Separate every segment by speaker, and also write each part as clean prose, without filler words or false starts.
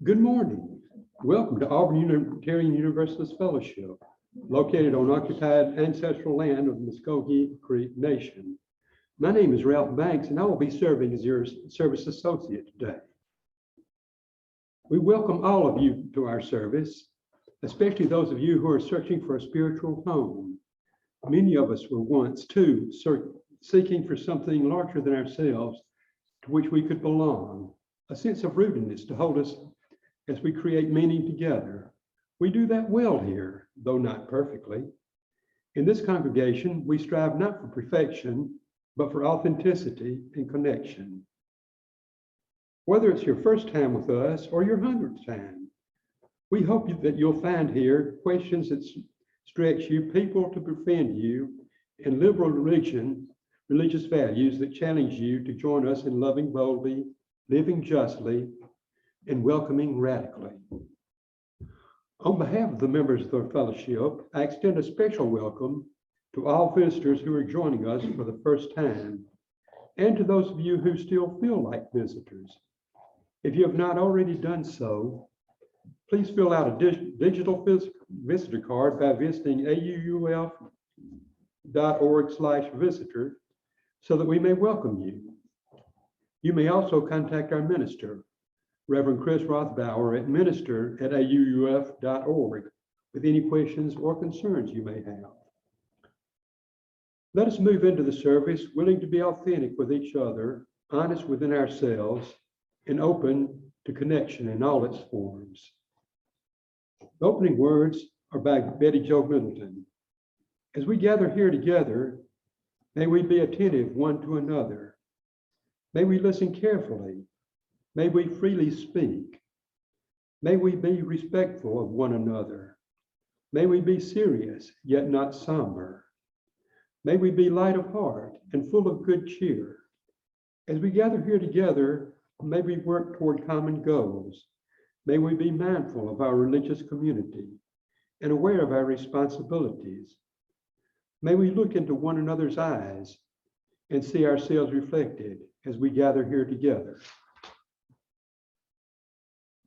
Speaker 1: Good morning. Welcome to Auburn Unitarian Universalist Fellowship, located on occupied ancestral land of the Muskogee Creek Nation. My name is Ralph Banks, and I will be serving as your service associate today. We welcome all of you to our service, especially those of you who are searching for a spiritual home. Many of us were once, too, seeking for something larger than ourselves to which we could belong, a sense of rootedness to hold us as we create meaning together. We do that well here, though not perfectly. In this congregation, we strive not for perfection, but for authenticity and connection. Whether it's your first time with us or your 100th time, we hope that you'll find here questions that stretch you, people to befriend you, and liberal religious values that challenge you to join us in loving boldly, living justly, and welcoming radically. On behalf of the members of the fellowship, I extend a special welcome to all visitors who are joining us for the first time, and to those of you who still feel like visitors. If you have not already done so, please fill out a digital visitor card by visiting auuf.org/visitor so that we may welcome you. You may also contact our minister, Reverend Chris Rothbauer, at minister@auuf.org with any questions or concerns you may have. Let us move into the service willing to be authentic with each other, honest within ourselves, and open to connection in all its forms. The opening words are by Betty Jo Middleton. As we gather here together, may we be attentive one to another. May we listen carefully. May we freely speak. May we be respectful of one another. May we be serious, yet not somber. May we be light of heart and full of good cheer. As we gather here together, may we work toward common goals. May we be mindful of our religious community and aware of our responsibilities. May we look into one another's eyes and see ourselves reflected as we gather here together.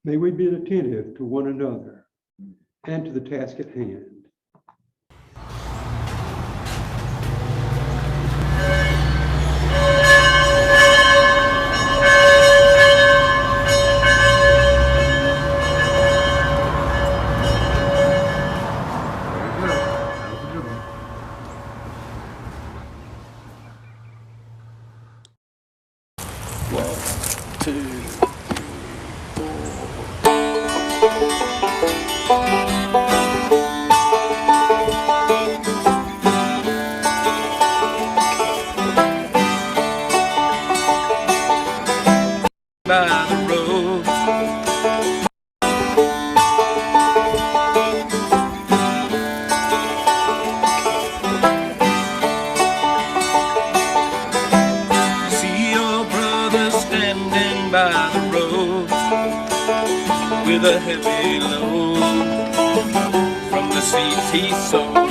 Speaker 1: May we be attentive to one another and to the task at hand.
Speaker 2: With a heavy load from the seeds he sowed.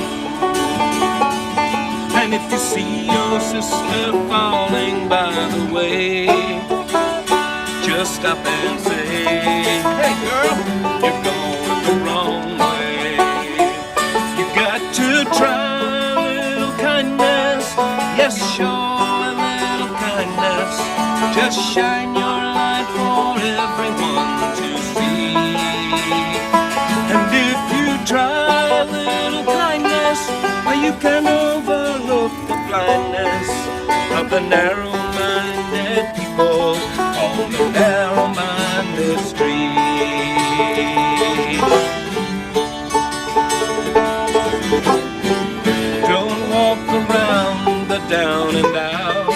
Speaker 2: And if you see your sister falling by the way, just stop and say, hey girl, you're going the wrong way. You got to try a little kindness, yes, show a little kindness. Just shine your light for everyone to see. And if you try a little kindness, well, you can overlook the blindness of the narrow-minded people on the narrow-minded street. Don't walk around the down and out.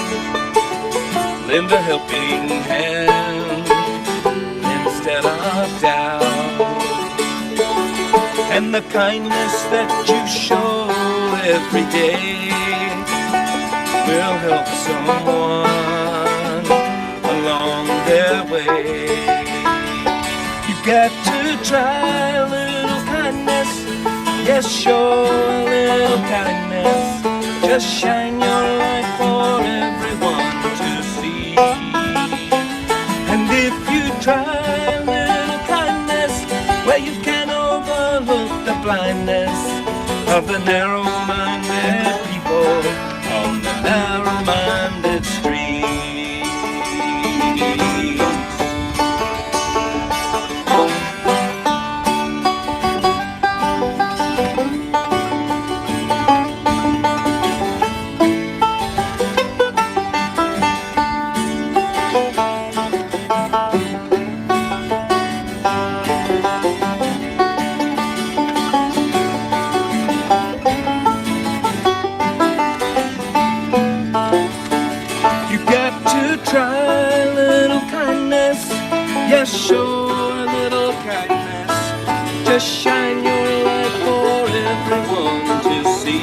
Speaker 2: Lend a helping hand instead of doubt. And the kindness that you show every day will help someone along their way. You got to try a little kindness, yes, show a little kindness. Just shine your light for everyone to see. And if you try a little kindness, of the narrow-minded people on the narrow-minded street. Try a little kindness, yes, show a little kindness. Just shine your light for everyone to see.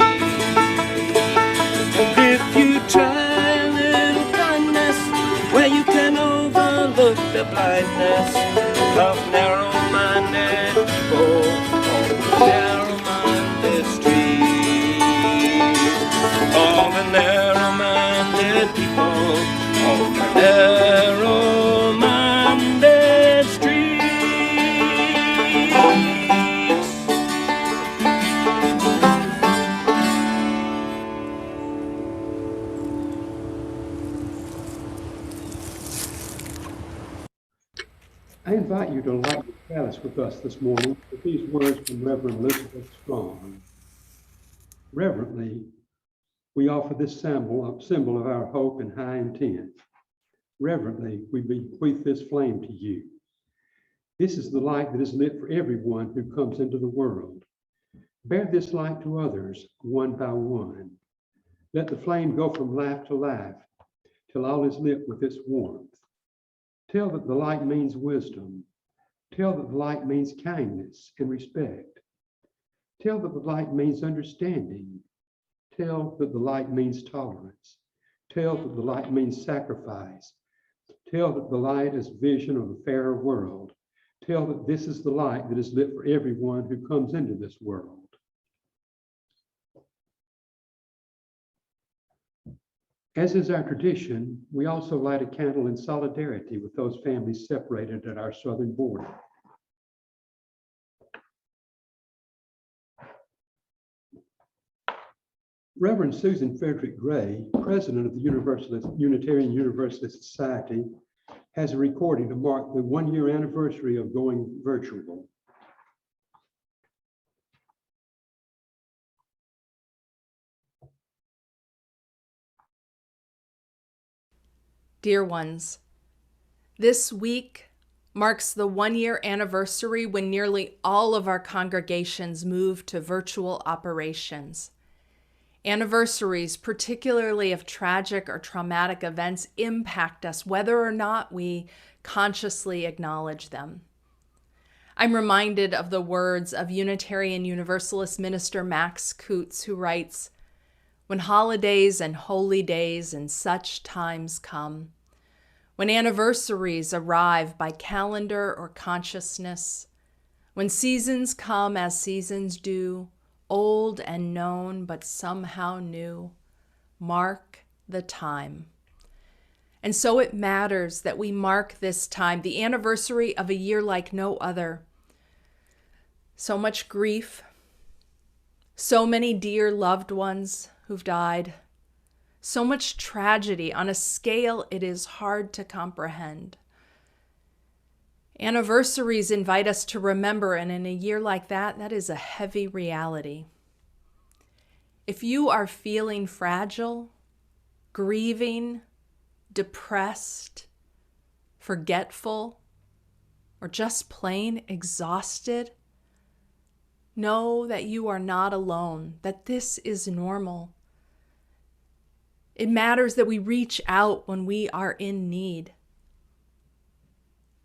Speaker 2: And if you try a little kindness, well, you can overlook the blindness of narrow-minded people on the narrow-minded street. All the narrow-minded people on the narrow-minded streets.
Speaker 1: I invite you to light your chalice with us this morning with these words from Reverend Elizabeth Strong. Reverently, we offer this symbol of our hope and high intent. Reverently, we bequeath this flame to you. This is the light that is lit for everyone who comes into the world. Bear this light to others, one by one. Let the flame go from life to life, till all is lit with its warmth. Tell that the light means wisdom. Tell that the light means kindness and respect. Tell that the light means understanding. Tell that the light means tolerance. Tell that the light means sacrifice. Tell that the light is vision of a fairer world. Tell that this is the light that is lit for everyone who comes into this world. As is our tradition, we also light a candle in solidarity with those families separated at our southern border. Reverend Susan Frederick Gray, president of the Unitarian Universalist Society, has a recording to mark the one-year anniversary of going virtual.
Speaker 3: Dear ones, this week marks the one-year anniversary when nearly all of our congregations moved to virtual operations. Anniversaries, particularly of tragic or traumatic events, impact us whether or not we consciously acknowledge them. I'm reminded of the words of Unitarian Universalist minister Max Coots, who writes, "When holidays and holy days and such times come, when anniversaries arrive by calendar or consciousness, when seasons come as seasons do, old and known, but somehow new, mark the time." And so it matters that we mark this time, the anniversary of a year like no other. So much grief, so many dear loved ones who've died, so much tragedy on a scale it is hard to comprehend. Anniversaries invite us to remember, and in a year like that, that is a heavy reality. If you are feeling fragile, grieving, depressed, forgetful, or just plain exhausted, know that you are not alone, that this is normal. It matters that we reach out when we are in need.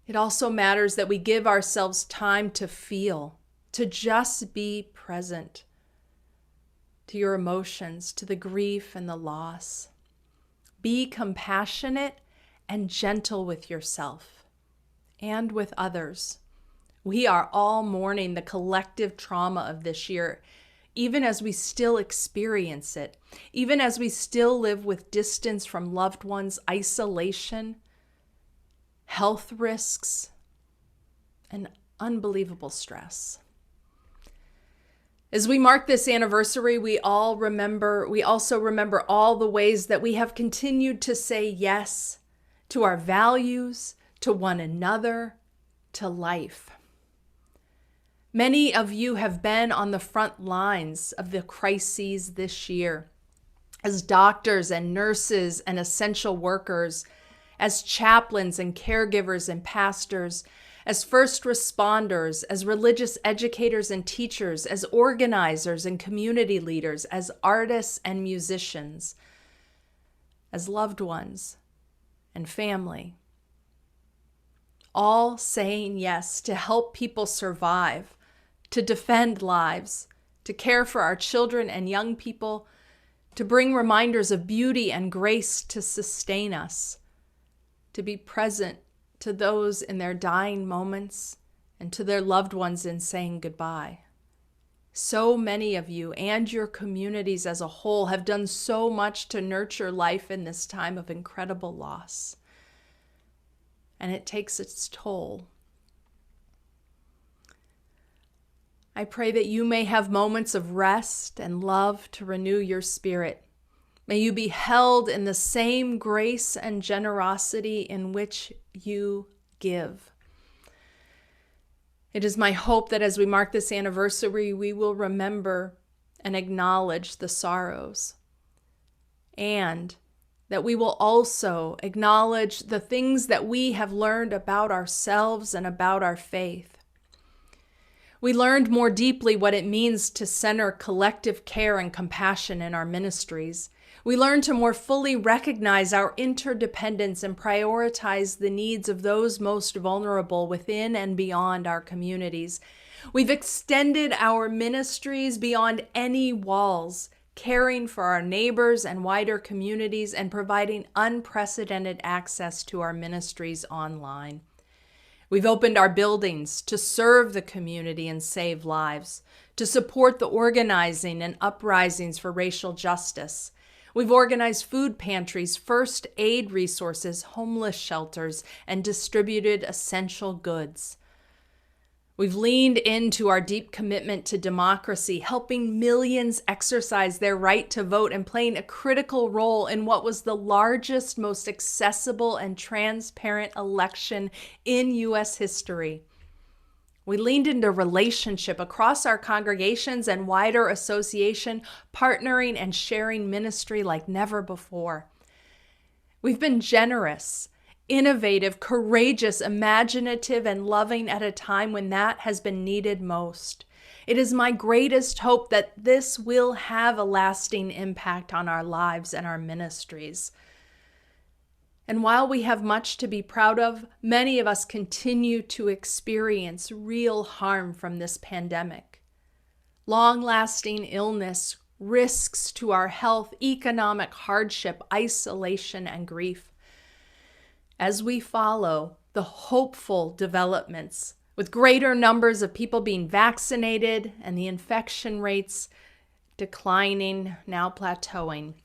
Speaker 3: It also matters that we give ourselves time to feel, to just be present to your emotions, to the grief and the loss. Be compassionate and gentle with yourself and with others. We are all mourning the collective trauma of this year, even as we still experience it, even as we still live with distance from loved ones, isolation, health risks, and unbelievable stress. As we mark this anniversary, we also remember all the ways that we have continued to say yes to our values, to one another, to life. Many of you have been on the front lines of the crises this year as doctors and nurses and essential workers, as chaplains and caregivers and pastors, as first responders, as religious educators and teachers, as organizers and community leaders, as artists and musicians, as loved ones and family. All saying yes to help people survive, to defend lives, to care for our children and young people, to bring reminders of beauty and grace to sustain us, to be present to those in their dying moments and to their loved ones in saying goodbye. So many of you and your communities as a whole have done so much to nurture life in this time of incredible loss. And it takes its toll. I pray that you may have moments of rest and love to renew your spirit. May you be held in the same grace and generosity in which you give. It is my hope that as we mark this anniversary, we will remember and acknowledge the sorrows, and that we will also acknowledge the things that we have learned about ourselves and about our faith. We learned more deeply what it means to center collective care and compassion in our ministries. We learned to more fully recognize our interdependence and prioritize the needs of those most vulnerable within and beyond our communities. We've extended our ministries beyond any walls, caring for our neighbors and wider communities and providing unprecedented access to our ministries online. We've opened our buildings to serve the community and save lives, to support the organizing and uprisings for racial justice. We've organized food pantries, first aid resources, homeless shelters, and distributed essential goods. We've leaned into our deep commitment to democracy, helping millions exercise their right to vote and playing a critical role in what was the largest, most accessible, and transparent election in U.S. history. We leaned into relationship across our congregations and wider association, partnering and sharing ministry like never before. We've been generous, innovative, courageous, imaginative, and loving at a time when that has been needed most. It is my greatest hope that this will have a lasting impact on our lives and our ministries. And while we have much to be proud of, many of us continue to experience real harm from this pandemic. Long-lasting illness, risks to our health, economic hardship, isolation, and grief. As we follow the hopeful developments, with greater numbers of people being vaccinated and the infection rates declining, now plateauing,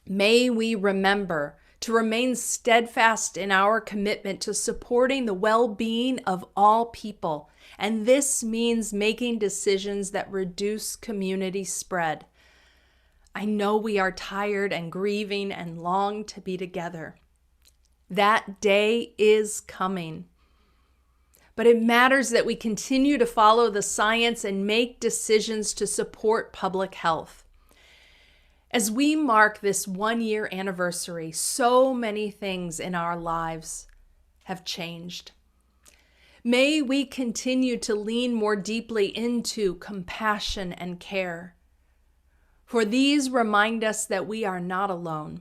Speaker 3: may we remember to remain steadfast in our commitment to supporting the well-being of all people. And this means making decisions that reduce community spread. I know we are tired and grieving and long to be together. That day is coming. But it matters that we continue to follow the science and make decisions to support public health. As we mark this 1-year anniversary, so many things in our lives have changed. May we continue to lean more deeply into compassion and care. For these remind us that we are not alone.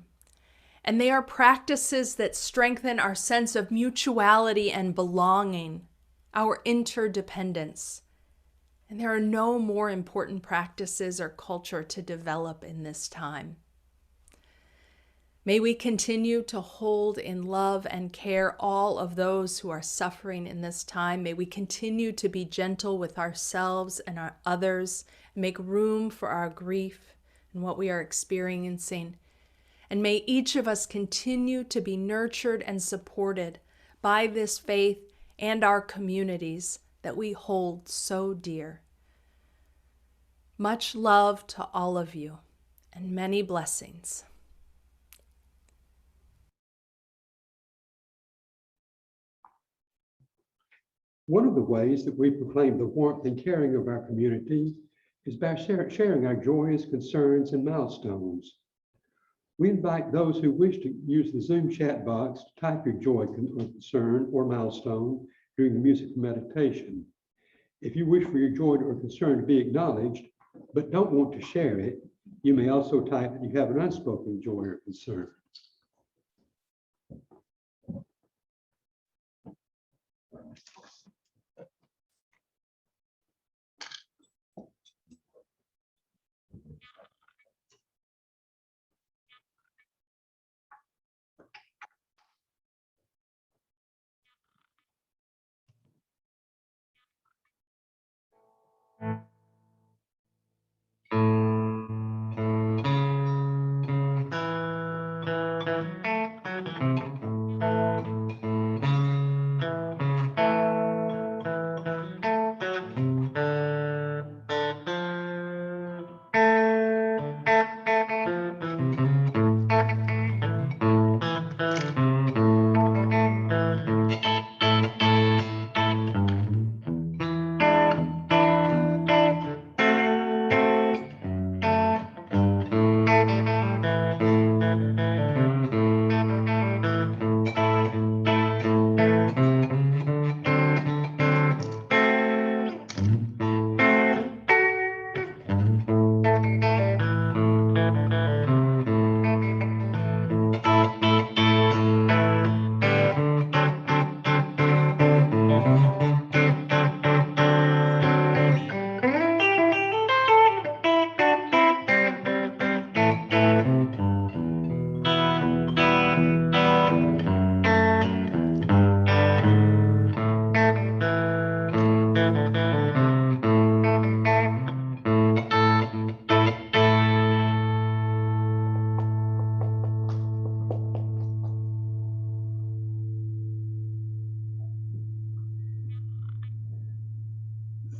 Speaker 3: And they are practices that strengthen our sense of mutuality and belonging, our interdependence. And there are no more important practices or culture to develop in this time. May we continue to hold in love and care all of those who are suffering in this time. May we continue to be gentle with ourselves and our others, and make room for our grief and what we are experiencing. And may each of us continue to be nurtured and supported by this faith and our communities that we hold so dear. Much love to all of you and many blessings.
Speaker 1: One of the ways that we proclaim the warmth and caring of our community is by sharing our joys, concerns, and milestones. We invite those who wish to use the Zoom chat box to type your joy, concern, or milestone during the music meditation. If you wish for your joy or concern to be acknowledged, but don't want to share it, you may also type that you have an unspoken joy or concern.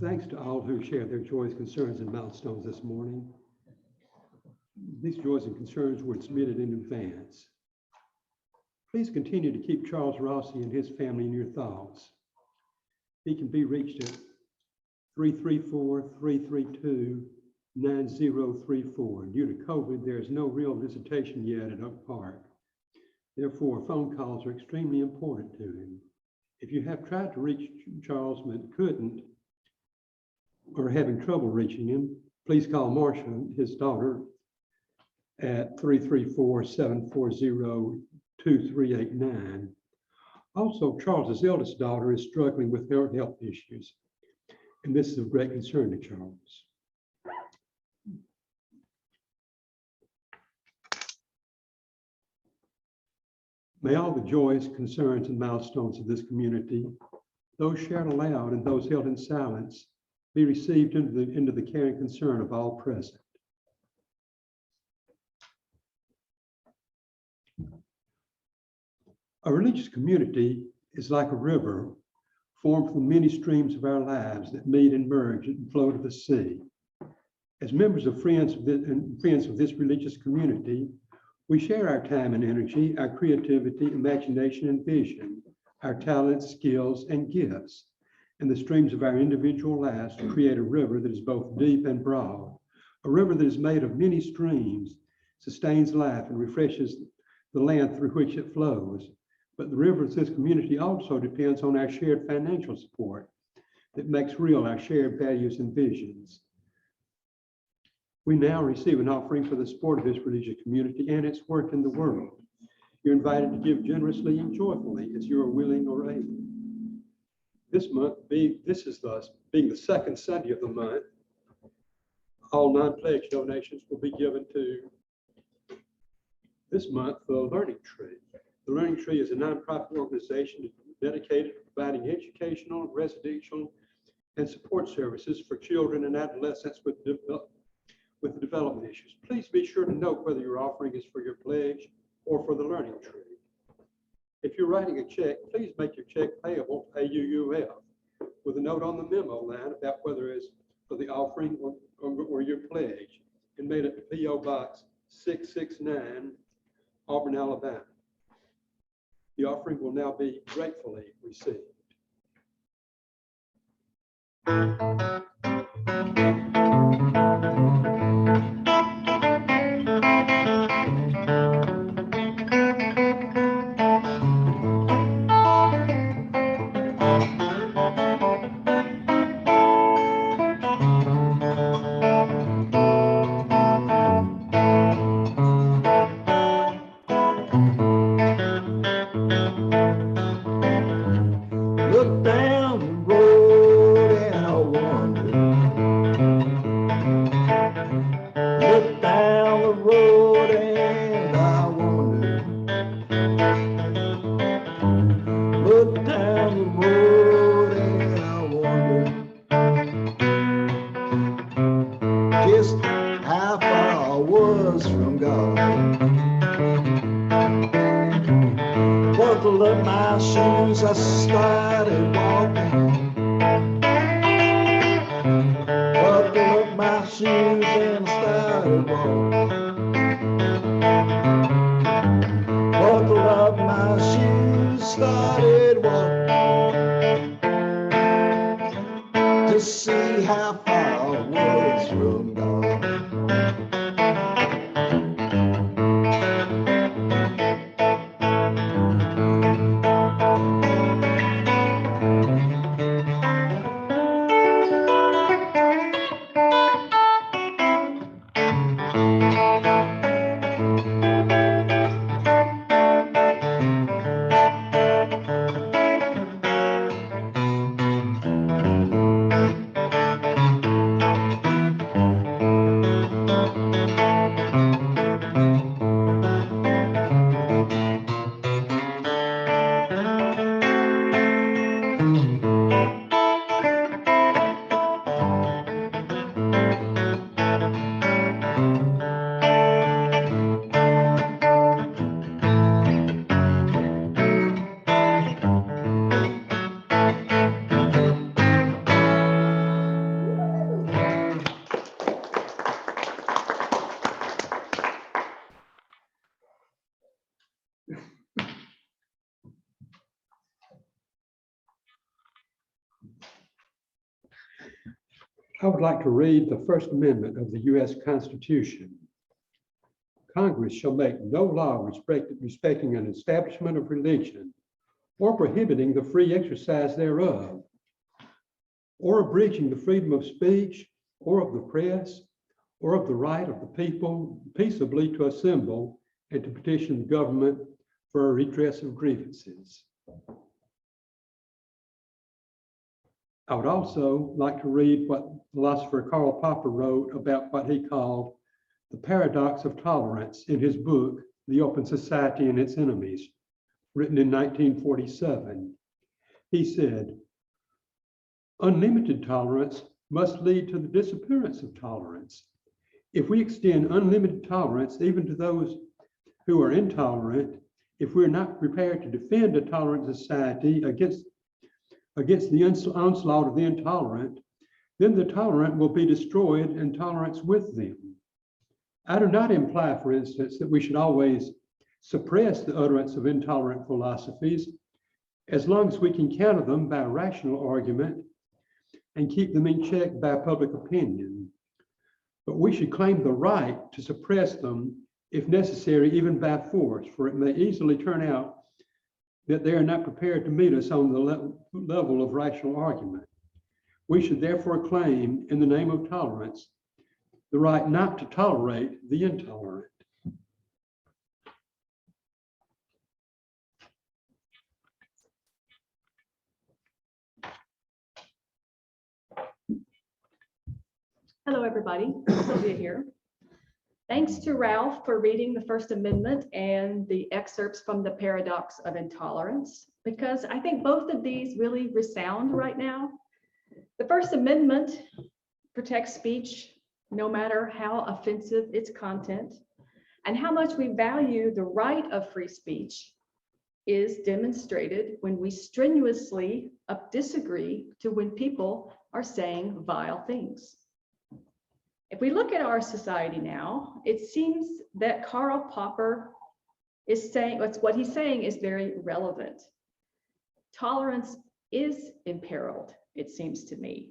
Speaker 1: Thanks to all who shared their joys, concerns, and milestones this morning. These joys and concerns were submitted in advance. Please continue to keep Charles Rossi and his family in your thoughts. He can be reached at 334-332-9034. Due to COVID, there is no real visitation yet at Oak Park. Therefore, phone calls are extremely important to him. If you have tried to reach Charles but couldn't, or having trouble reaching him, please call Marcia, his daughter, at 334-740-2389. Also, Charles's eldest daughter is struggling with health issues, and this is of great concern to Charles. May all the joys, concerns, and milestones of this community, those shared aloud and those held in silence, be received into the care and concern of all present. A religious community is like a river formed from many streams of our lives that meet and merge and flow to the sea. As members of friends of this religious community, we share our time and energy, our creativity, imagination, and vision, our talents, skills, and gifts, and the streams of our individual lives to create a river that is both deep and broad, a river that is made of many streams, sustains life, and refreshes the land through which it flows. But the river of this community also depends on our shared financial support that makes real our shared values and visions. We now receive an offering for the support of this religious community and its work in the world. You're invited to give generously and joyfully as you are willing or able. This month, being the second Sunday of the month, all non-pledge donations will be given to this month, the Learning Tree. The Learning Tree is a nonprofit organization dedicated to providing educational, residential, and support services for children and adolescents with development issues. Please be sure to note whether your offering is for your pledge or for the Learning Tree. If you're writing a check, please make your check payable to AUUF with a note on the memo line about whether it's for the offering or your pledge and made it to P.O. Box 669, Auburn, Alabama. The offering will now be gratefully received.
Speaker 4: Look down the road and I wonder. Look down the road and I wonder. Look down the road and I wonder just how far I was from God. Buckled up my shoes, I started walking. Buckled up my shoes and I started walking. Buckled up my shoes, started walking to see how far I was from God.
Speaker 1: I would like to read the First Amendment of the U.S. Constitution. Congress shall make no law respecting an establishment of religion or prohibiting the free exercise thereof, or abridging the freedom of speech or of the press, or of the right of the people peaceably to assemble and to petition the government for a redress of grievances. I would also like to read what philosopher Karl Popper wrote about what he called the paradox of tolerance in his book, The Open Society and Its Enemies, written in 1947. He said, "Unlimited tolerance must lead to the disappearance of tolerance. If we extend unlimited tolerance even to those who are intolerant, if we're not prepared to defend a tolerant society against the onslaught of the intolerant, then the tolerant will be destroyed and tolerance with them." I do not imply, for instance, that we should always suppress the utterance of intolerant philosophies as long as we can counter them by rational argument and keep them in check by public opinion. But we should claim the right to suppress them if necessary, even by force, for it may easily turn out that they are not prepared to meet us on the level of rational argument. We should therefore claim, in the name of tolerance, the right not to tolerate the intolerant.
Speaker 5: Hello, everybody. Sylvia here. Thanks to Ralph for reading the First Amendment and the excerpts from the Paradox of Intolerance, because I think both of these really resound right now. The First Amendment protects speech, no matter how offensive its content, and how much we value the right of free speech is demonstrated when we strenuously disagree to when people are saying vile things. If we look at our society now, it seems that Karl Popper is saying, what he's saying is very relevant. Tolerance is imperiled, it seems to me.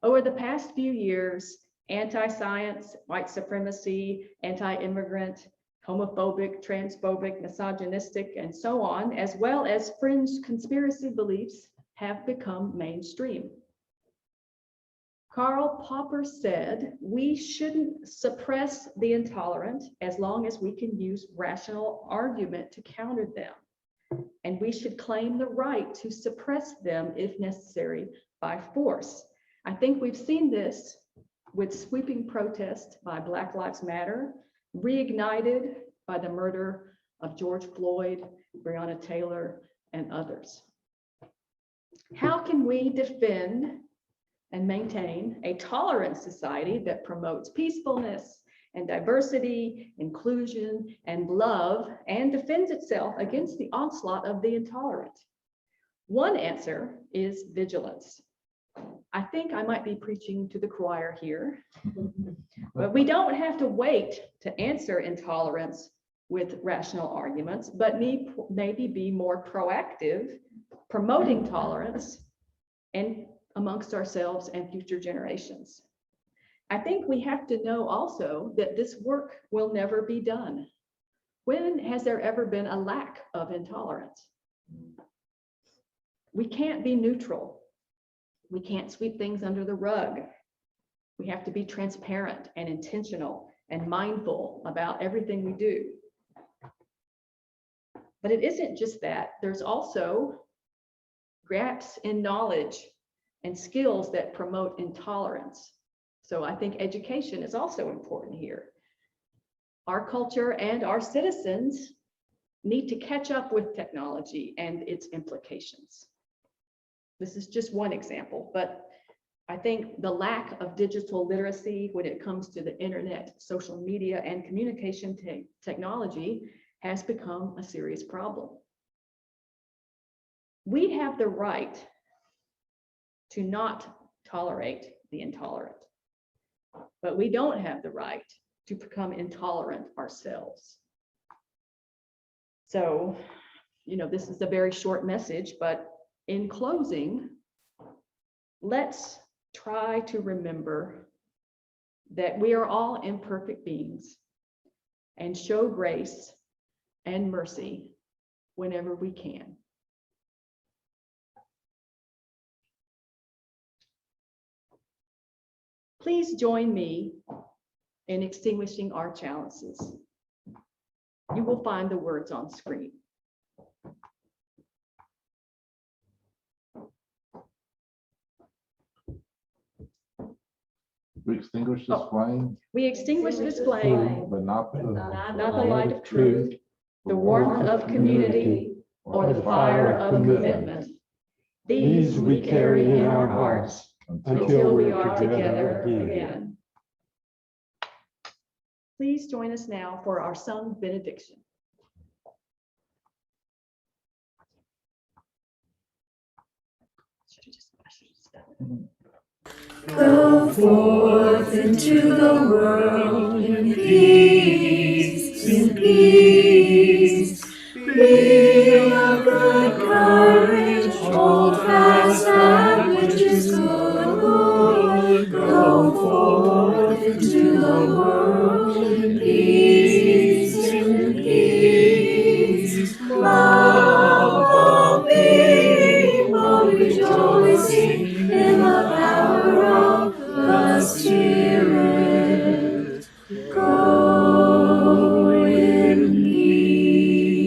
Speaker 5: Over the past few years, anti-science, white supremacy, anti-immigrant, homophobic, transphobic, misogynistic, and so on, as well as fringe conspiracy beliefs have become mainstream. Karl Popper said, we shouldn't suppress the intolerant as long as we can use rational argument to counter them. And we should claim the right to suppress them if necessary by force. I think we've seen this with sweeping protest by Black Lives Matter, reignited by the murder of George Floyd, Breonna Taylor, and others. How can we defend and maintain a tolerant society that promotes peacefulness and diversity, inclusion, and love, and defends itself against the onslaught of the intolerant? One answer is vigilance. I think I might be preaching to the choir here, but we don't have to wait to answer intolerance with rational arguments, but maybe be more proactive, promoting tolerance and amongst ourselves and future generations. I think we have to know also that this work will never be done. When has there ever been a lack of intolerance? We can't be neutral. We can't sweep things under the rug. We have to be transparent and intentional and mindful about everything we do. But it isn't just that. There's also gaps in knowledge and skills that promote intolerance. So I think education is also important here. Our culture and our citizens need to catch up with technology and its implications. This is just one example, but I think the lack of digital literacy when it comes to the internet, social media, and communication technology has become a serious problem. We have the right to not tolerate the intolerant, but we don't have the right to become intolerant ourselves. So, this is a very short message, but in closing, let's try to remember that we are all imperfect beings and show grace and mercy whenever we can. Please join me in extinguishing our chalices. You will find the words on screen.
Speaker 6: We extinguish this flame,
Speaker 5: We extinguish this flame,
Speaker 6: but not
Speaker 5: not the light of truth, the warmth of community, or the fire of commitment. These we carry in our hearts until we are together again. Please join us now for our sung benediction.
Speaker 7: Go forth into the world in peace, in peace. Be of good courage, hold fast that which is good. Go forth into the world in peace, in peace. Love all people, rejoicing in the power of the Spirit. Go in peace.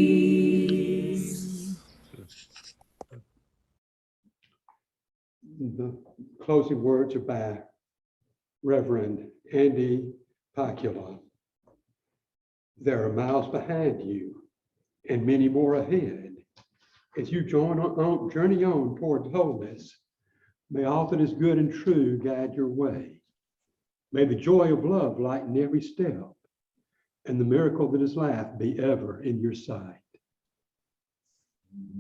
Speaker 1: The closing words are by Reverend Andy Pacula. There are miles behind you and many more ahead. As you journey on toward wholeness, may all that is good and true guide your way. May the joy of love lighten every step, and the miracle that is life be ever in your sight.